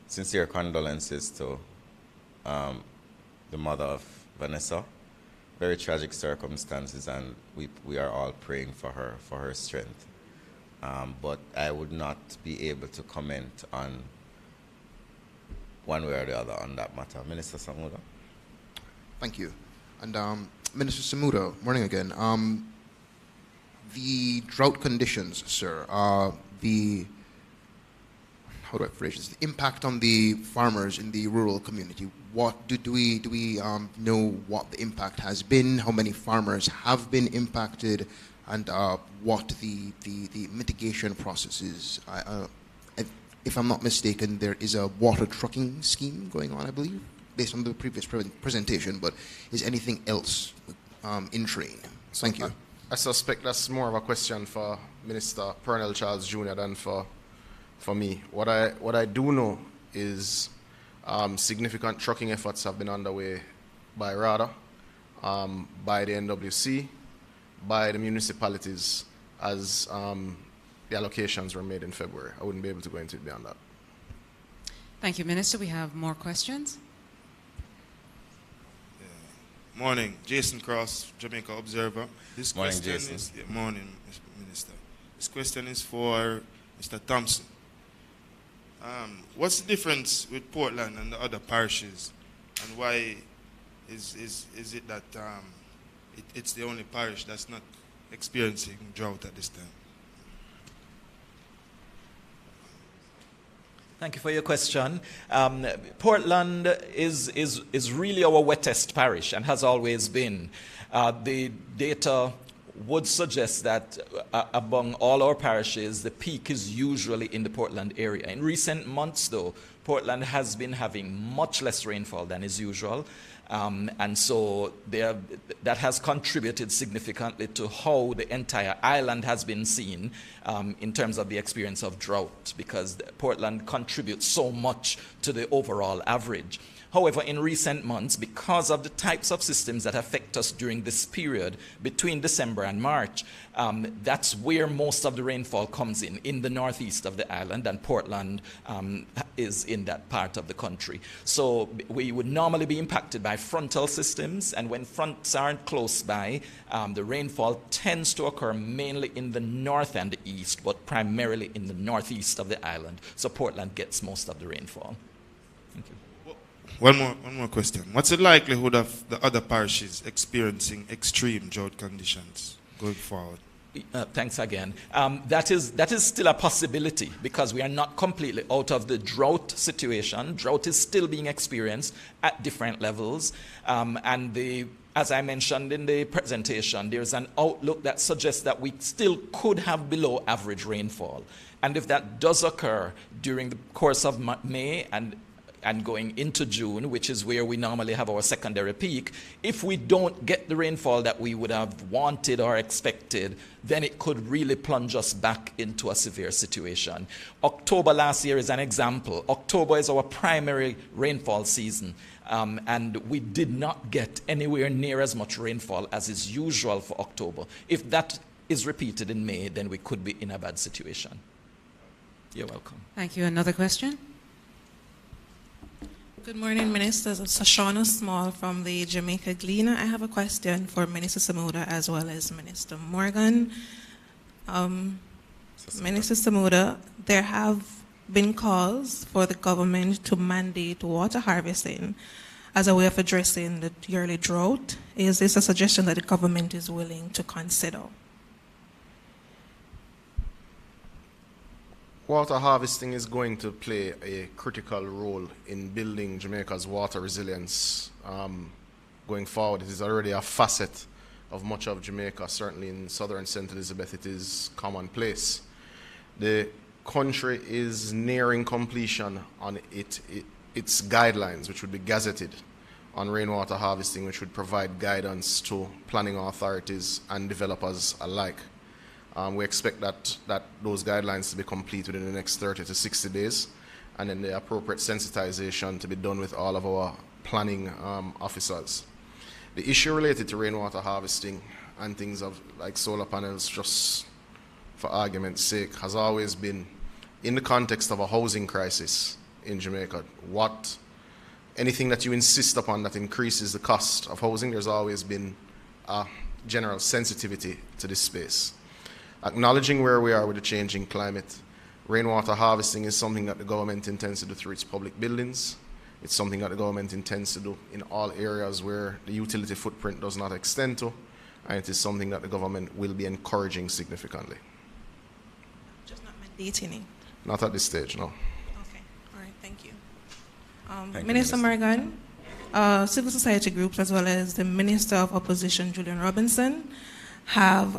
sincere condolences to the mother of Vanessa. Very tragic circumstances, and we are all praying for her strength. But I would not be able to comment on one way or the other on that matter. Minister Samuda. Thank you. And Minister Samuda, morning again. The drought conditions, sir, how do I phrase this? The impact on the farmers in the rural community. What do we know what the impact has been? How many farmers have been impacted, and what the mitigation process is? If I'm not mistaken, there is a water trucking scheme going on, I believe, based on the previous presentation. But is anything else in train? Thank you. I suspect that's more of a question for Minister Pernell Charles Jr. than for me. What I do know is significant trucking efforts have been underway by RADA, by the NWC, by the municipalities as the allocations were made in February. I wouldn't be able to go into it beyond that. Thank you, Minister. We have more questions. Morning, Jason Cross, Jamaica Observer. This morning, question Jason. Is, morning, Mr. Minister. This question is for Mr. Thompson. What's the difference with Portland and the other parishes, and why is it that it's the only parish that's not experiencing drought at this time? Thank you for your question. Portland is really our wettest parish and has always been. The data would suggest that among all our parishes, the peak is usually in the Portland area. In recent months, though, Portland has been having much less rainfall than is usual. And so that has contributed significantly to how the entire island has been seen in terms of the experience of drought, because Portland contributes so much to the overall average. However, in recent months, because of the types of systems that affect us during this period between December and March, that's where most of the rainfall comes in the northeast of the island, and Portland is in that part of the country. So we would normally be impacted by frontal systems, and when fronts aren't close by, the rainfall tends to occur mainly in the north and the east, but primarily in the northeast of the island. So Portland gets most of the rainfall. Thank you. One more question. What's the likelihood of the other parishes experiencing extreme drought conditions going forward? Thanks again. That is still a possibility, because we are not completely out of the drought situation. Drought is still being experienced at different levels. As I mentioned in the presentation, there's an outlook that suggests that we still could have below average rainfall. And if that does occur during the course of May and going into June, which is where we normally have our secondary peak, if we don't get the rainfall that we would have wanted or expected, then it could really plunge us back into a severe situation. October last year is an example. October is our primary rainfall season, and we did not get anywhere near as much rainfall as is usual for October. If that is repeated in May, then we could be in a bad situation. You're welcome. Thank you. Another question? Good morning, Ministers. It's Shauna Small from the Jamaica Gleaner. I have a question for Minister Samuda as well as Minister Morgan. Minister Samuda, there have been calls for the government to mandate water harvesting as a way of addressing the yearly drought. Is this a suggestion that the government is willing to consider? Water harvesting is going to play a critical role in building Jamaica's water resilience going forward. It is already a facet of much of Jamaica. Certainly in southern St. Elizabeth, it is commonplace. The country is nearing completion on its guidelines, which would be gazetted on rainwater harvesting, which would provide guidance to planning authorities and developers alike. We expect that those guidelines to be complete within the next 30 to 60 days, and then the appropriate sensitization to be done with all of our planning officers. The issue related to rainwater harvesting and things like solar panels, just for argument's sake, has always been in the context of a housing crisis in Jamaica. Anything that you insist upon that increases the cost of housing, there's always been a general sensitivity to this space. Acknowledging where we are with the changing climate, rainwater harvesting is something that the government intends to do through its public buildings. It's something that the government intends to do in all areas where the utility footprint does not extend to, and it is something that the government will be encouraging significantly. Just not mandating it? Not at this stage, no. Okay, all right, thank you. Minister. Minister Morgan, civil society groups as well as the Minister of Opposition, Julian Robinson, have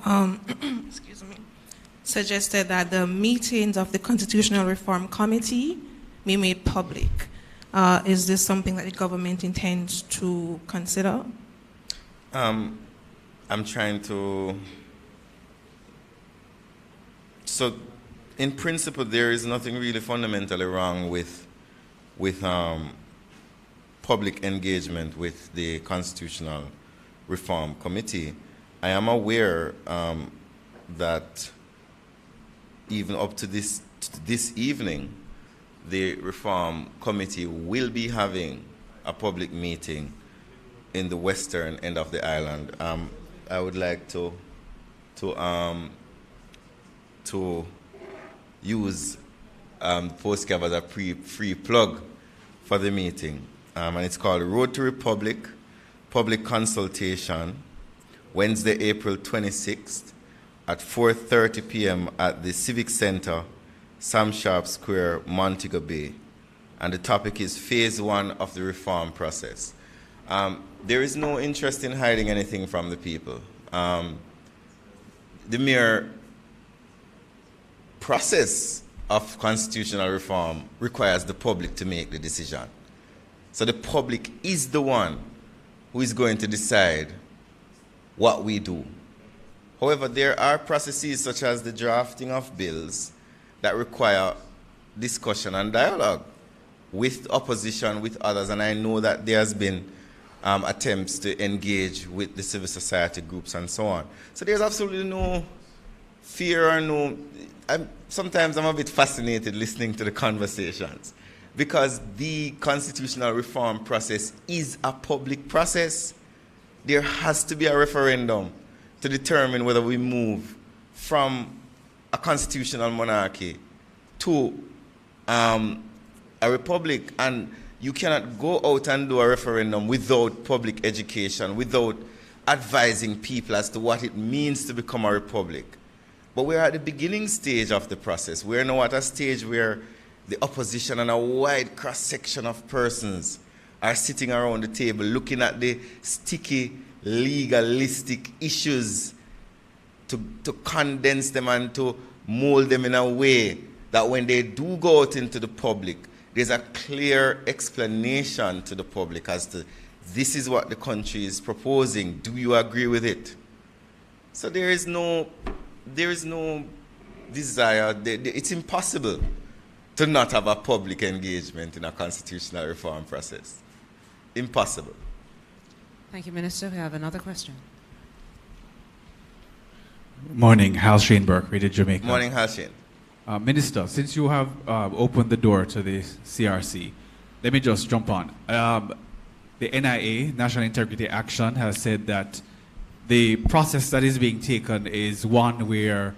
excuse me, suggested that the meetings of the Constitutional Reform Committee be made public. Is this something that the government intends to consider? I'm trying to... So, in principle, there is nothing really fundamentally wrong with public engagement with the Constitutional Reform Committee. I am aware that even up to this evening, the Reform Committee will be having a public meeting in the western end of the island. I would like to use PostCab as a free plug for the meeting, and it's called Road to Republic Public Consultation, Wednesday, April 26th at 4:30 p.m. at the Civic Center, Sam Sharp Square, Montego Bay. And the topic is Phase 1 of the reform process. There is no interest in hiding anything from the people. the mere process of constitutional reform requires the public to make the decision. So the public is the one who is going to decide what we do. However, there are processes such as the drafting of bills that require discussion and dialogue with opposition, with others, and I know that there has been attempts to engage with the civil society groups and so on. So there's absolutely no fear or no... sometimes I'm a bit fascinated listening to the conversations because the constitutional reform process is a public process. There has to be a referendum to determine whether we move from a constitutional monarchy to a republic, and you cannot go out and do a referendum without public education, without advising people as to what it means to become a republic. But we're at the beginning stage of the process. We're now at a stage where the opposition and a wide cross-section of persons are sitting around the table looking at the sticky, legalistic issues to condense them and to mold them in a way that when they do go out into the public, there's a clear explanation to the public as to this is what the country is proposing. Do you agree with it? So there is no desire. It's impossible to not have a public engagement in a constitutional reform process. Impossible. Thank you, Minister. We have another question. Morning, Hal Shaneberg, Radio Jamaica. Morning, Hal Shane. Minister, since you have opened the door to the CRC, let me just jump on. The NIA, National Integrity Action, has said that the process that is being taken is one where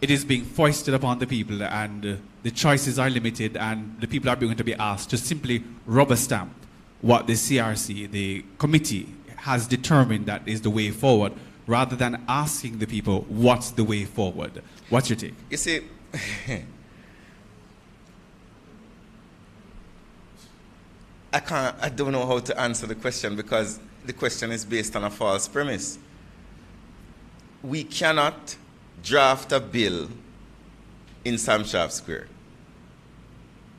it is being foisted upon the people and the choices are limited and the people are going to be asked to simply rubber stamp what the CRC, the committee, has determined that is the way forward, rather than asking the people what's the way forward. What's your take? You see, I don't know how to answer the question because the question is based on a false premise. We cannot draft a bill in Sam Sharp Square.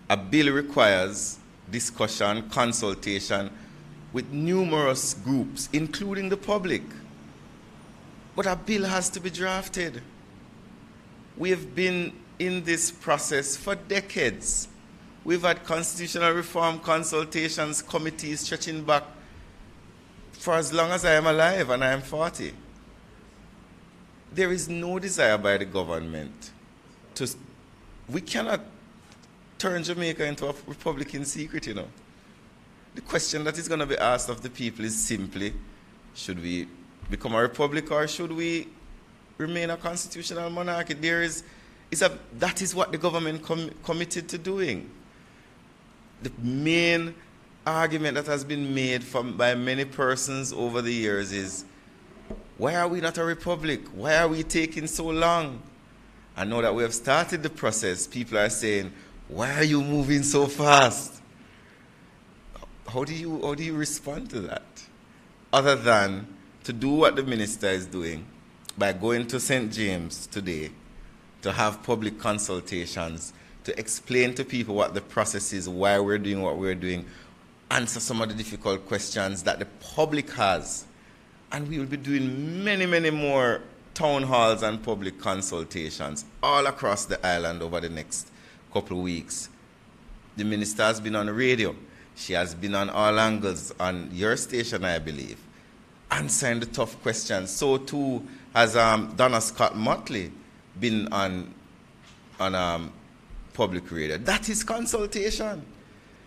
A bill requires discussion, consultation with numerous groups, including the public. But a bill has to be drafted. We have been in this process for decades. We've had constitutional reform consultations, committees stretching back for as long as I am alive, and I am 40. There is no desire by the government to... We cannot turn Jamaica into a republic in secret, you know. The question that is going to be asked of the people is simply, should we become a republic or should we remain a constitutional monarchy? That is what the government committed to doing. The main argument that has been made by many persons over the years is, why are we not a republic? Why are we taking so long? I know that we have started the process. People are saying, why are you moving so fast? How do you respond to that? Other than to do what the minister is doing by going to St. James today to have public consultations, to explain to people what the process is, why we're doing what we're doing, answer some of the difficult questions that the public has. And we will be doing many, many more town halls and public consultations all across the island over the next couple of weeks. The minister has been on the radio. She has been on all angles on your station, I believe, answering the tough questions. So too has Donna Scott Motley been on public radio. That is consultation.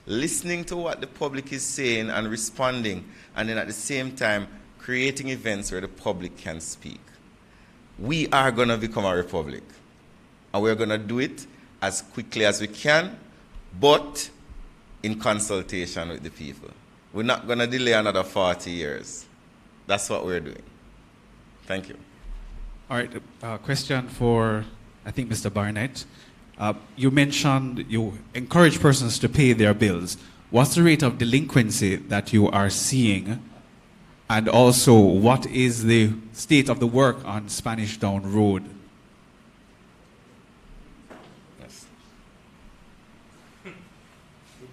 Listening to what the public is saying and responding, and then at the same time creating events where the public can speak. We are going to become a republic, and we're going to do it as quickly as we can, but in consultation with the people. We're not going to delay another 40 years. That's what we're doing. Thank you. All right, question for, I think, Mr. Barnett. You mentioned you encourage persons to pay their bills. What's the rate of delinquency that you are seeing And also, what is the state of the work on Spanish Town Road? Yes. Good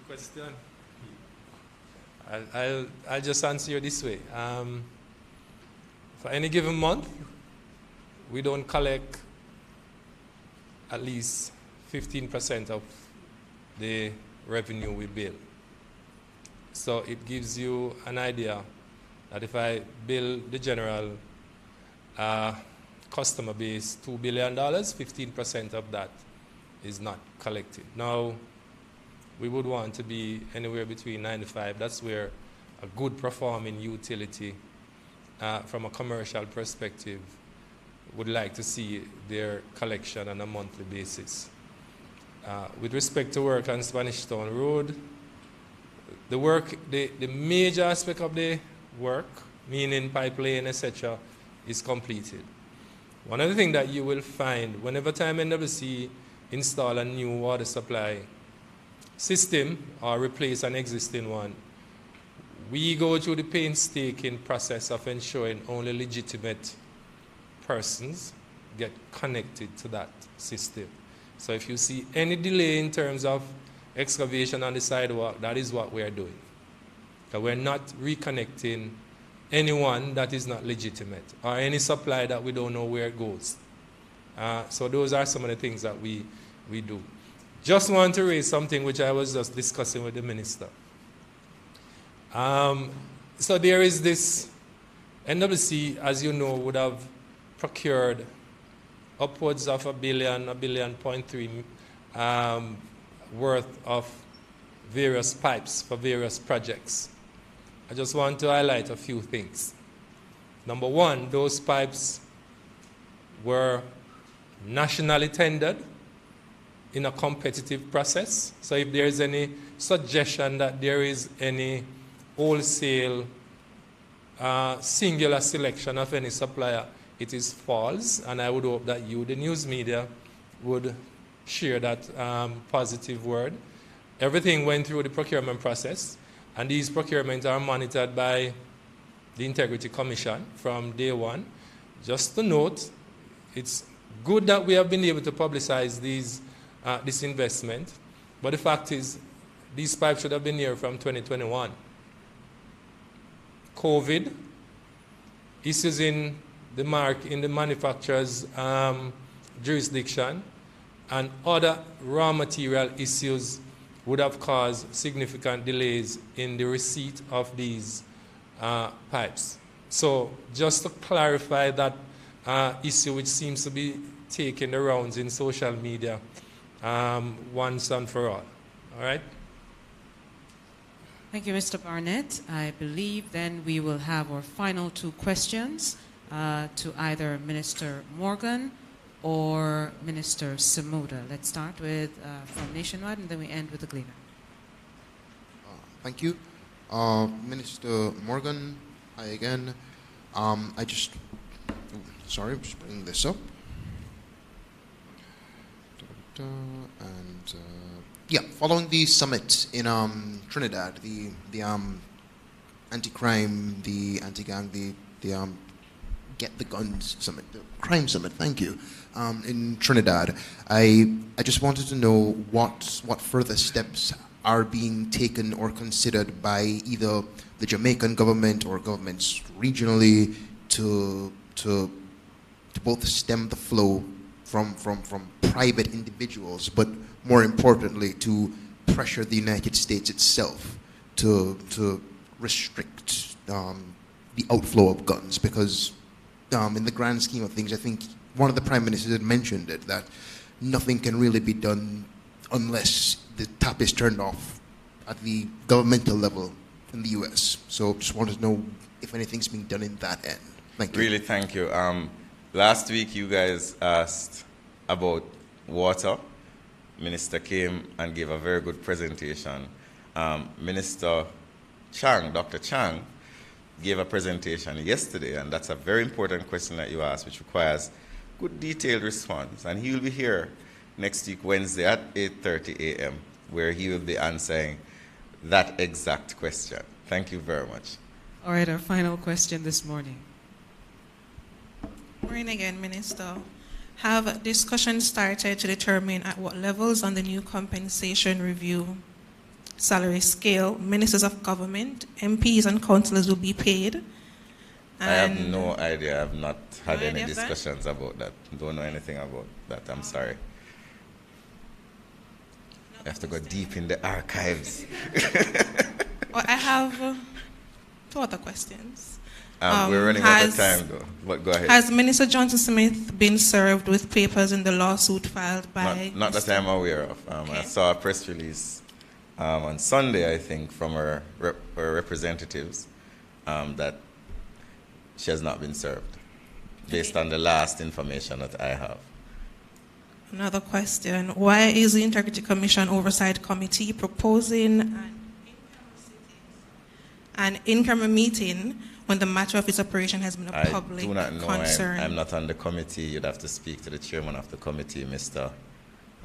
question. I'll just answer you this way. For any given month, we don't collect at least 15% of the revenue we bill. So it gives you an idea that if I bill the general customer base $2 billion, 15% of that is not collected. Now, we would want to be anywhere between 95. That's where a good performing utility from a commercial perspective would like to see their collection on a monthly basis. With respect to work on Spanish Town Road, the major aspect of the work, meaning pipeline, etc., is completed. One of the things that you will find whenever time NWC install a new water supply system or replace an existing one, we go through the painstaking process of ensuring only legitimate persons get connected to that system. So if you see any delay in terms of excavation on the sidewalk, that is what we are doing. So we're not reconnecting anyone that is not legitimate or any supply that we don't know where it goes. So those are some of the things that we do. Just want to raise something which I was just discussing with the minister. So there is this, NWC, as you know, would have procured upwards of $1 billion, $1.3 billion worth of various pipes for various projects. I just want to highlight a few things. Number one, those pipes were nationally tendered in a competitive process. So if there is any suggestion that there is any wholesale singular selection of any supplier, it is false, and I would hope that you, the news media, would share that positive word. Everything went through the procurement process, and these procurements are monitored by the Integrity Commission from day one. Just to note, it's good that we have been able to publicize this investment, but the fact is, these pipes should have been here from 2021. COVID, issues in the manufacturer's jurisdiction, and other raw material issues would have caused significant delays in the receipt of these pipes. So just to clarify that issue, which seems to be taking the rounds in social media once and for all. All right? Thank you, Mr. Barnett. I believe then we will have our final two questions to either Minister Morgan or Minister Samuda. Let's start with from Nationwide, and then we end with the Gleaner. Thank you. Minister Morgan, hi again. I'm just bringing this up. And yeah, following the summit in Trinidad, the anti-crime, the anti-gang, the Get the Guns Summit, the Crime Summit, thank you, in Trinidad. I just wanted to know what further steps are being taken or considered by either the Jamaican government or governments regionally to both stem the flow from private individuals, but more importantly, to pressure the United States itself to restrict the outflow of guns, because in the grand scheme of things, I think one of the prime ministers had mentioned it, that nothing can really be done unless the tap is turned off at the governmental level in the U.S. So just wanted to know if anything's being done in that end. Thank you. Really, thank you. Last week, you guys asked about water. Minister came and gave a very good presentation. Minister Chang, Dr. Chang, gave a presentation yesterday, and that's a very important question that you asked, which requires good detailed response. And he will be here next week, Wednesday at 8:30 a.m., where he will be answering that exact question. Thank you very much. All right, our final question this morning. Morning again, Minister. Have discussions started to determine at what levels on the new compensation review salary scale ministers of government, MPs, and councillors will be paid? I have no idea. I have not had No any idea of that? discussions about that. Don't know anything about that. I'm sorry. I have to go deep in the archives. Well, I have two other questions. We're running out of time, though. But go ahead. Has Minister Johnson Smith been served with papers in the lawsuit filed by... Not that I'm aware of. I saw a press release on Sunday, I think, from her representatives that she has not been served, based on the last information that I have. Another question. Why is the Integrity Commission Oversight Committee proposing an in-camera meeting when the matter of its operation has been a public concern? I do not know. I'm not on the committee. You'd have to speak to the chairman of the committee, Mr.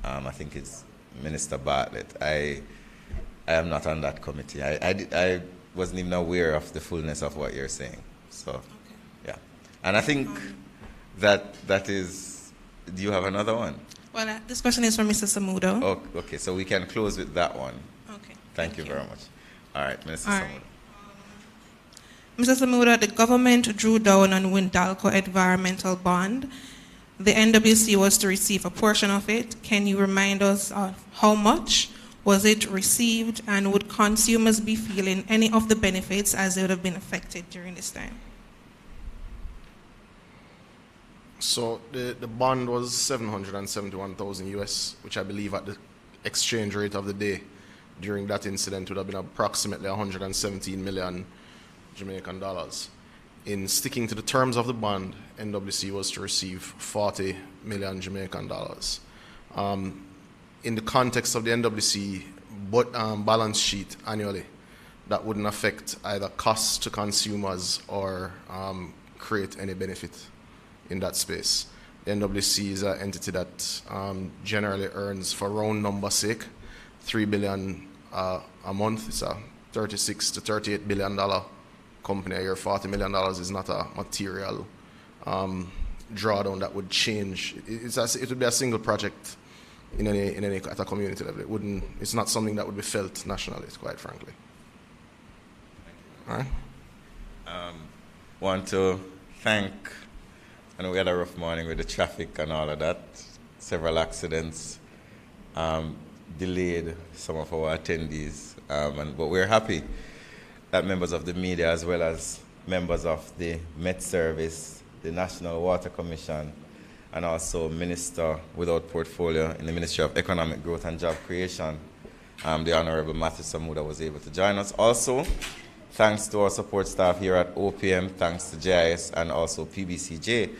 I think it's Minister Bartlett. I am not on that committee. I wasn't even aware of the fullness of what you're saying. So, okay. Yeah. And I think that is... Do you have another one? Well, this question is from Mr. Samudo. Oh, okay, so we can close with that one. Okay. Thank you very much. All right, Minister Samudo. Mr. Samuda, the government drew down on Windalco environmental bond. The NWC was to receive a portion of it. Can you remind us of how much was it received, and would consumers be feeling any of the benefits as they would have been affected during this time? So the bond was 771,000 US, which I believe at the exchange rate of the day during that incident would have been approximately 117 million Jamaican dollars. In sticking to the terms of the bond, NWC was to receive 40 million Jamaican dollars. In the context of the NWC balance sheet annually, that wouldn't affect either costs to consumers or create any benefit in that space. The NWC is an entity that generally earns, for round number sake, $3 billion a month. It's a $36 to $38 billion company a year. $40 million is not a material drawdown that would change. It would be a single project in any at a community level. It's not something that would be felt nationally, quite frankly. All right. Want to thank. I know we had a rough morning with the traffic and all of that. Several accidents delayed some of our attendees, but we're happy that members of the media, as well as members of the Met Service, the National Water Commission, and also Minister without portfolio in the Ministry of Economic Growth and Job Creation, the Honorable Matthew Samuda, was able to join us. Also, thanks to our support staff here at OPM, thanks to JIS and also PBCJ,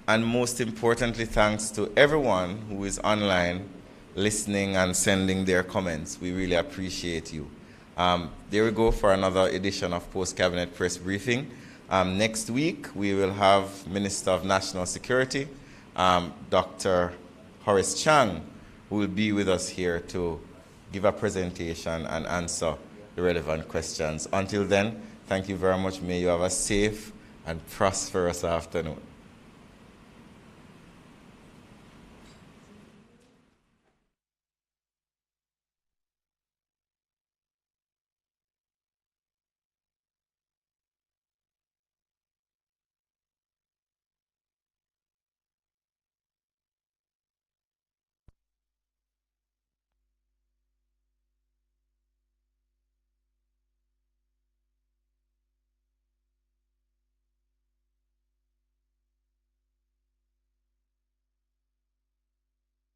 and most importantly, thanks to everyone who is online listening and sending their comments. We really appreciate you. There we go for another edition of Post-Cabinet Press Briefing. Next week, we will have Minister of National Security, Dr. Horace Chang, who will be with us here to give a presentation and answer the relevant questions. Until then, thank you very much. May you have a safe and prosperous afternoon.